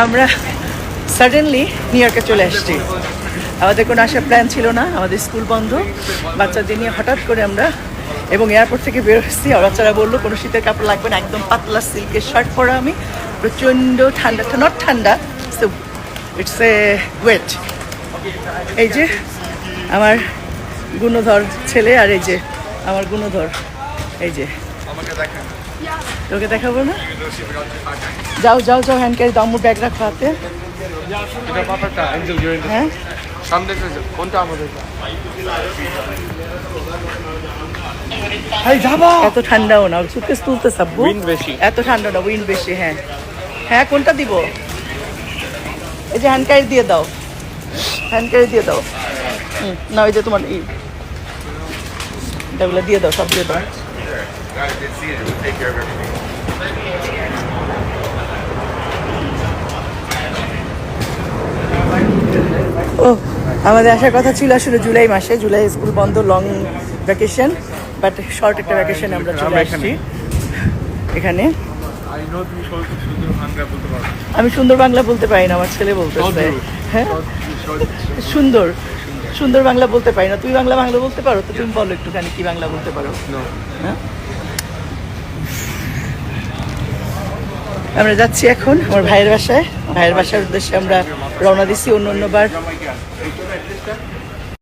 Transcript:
আমরা suddenly new ইয়র্কে চলে আসছি। আমাদের কোনো আসার প্ল্যান ছিল না, আমাদের স্কুল বন্ধ, বাচ্চাদের নিয়ে হঠাৎ করে আমরা এবং এয়ারপোর্ট থেকে বের হচ্ছি। আর বাচ্চারা বললো কোনো শীতের কাপড় লাগবে না, একদম পাতলা সিল্কের শার্ট পরা। আমি প্রচণ্ড ঠান্ডা, নট ঠান্ডা, ইটস এ ওয়েট। এই যে আমার গুণধর ছেলে, আর এই যে আমার গুণধর, এই যে তোকে দেখাবো না? যাও যাও যাও, হ্যান্ড ক্যারি দাও, ব্যাগ রাখো হাতে। হ্যাঁ এত ঠান্ডাও না, সুটকেস তুলতে সাব্বু, এত ঠান্ডা না, উইন্ড বেশি। হ্যাঁ হ্যাঁ, কোনটা দিব? এই যে হ্যান্ড ক্যারি দিয়ে দাও, হ্যান্ড ক্যারি দিয়ে দাও। না ওই যে তোমার এটাগুলো দিয়ে দাও, সব দিয়ে দাও। ও আমাদের আসার কথা ছিল আসলে জুলাই মাসে, জুলাই স্কুল বন্ধ, লং ভ্যাকেশন, বাট শর্ট একটা ভ্যাকেশন আমরা চলে আসছি এখানে। আমি সুন্দর বাংলা বলতে পারি না, আমার ছেলে বলতেছে। হ্যাঁ সুন্দর সুন্দর বাংলা বলতে পারি না। তুই বাংলা বলতে পারো তো? তুমি বলো একটুখানি কি বাংলা বলতে পারো? হ্যাঁ আমরা যাচ্ছি এখন আমার ভাইয়ের বাসায়। ভাইয়ের বাসার উদ্দেশ্যে আমরা রওনা দিচ্ছি। অন্যবার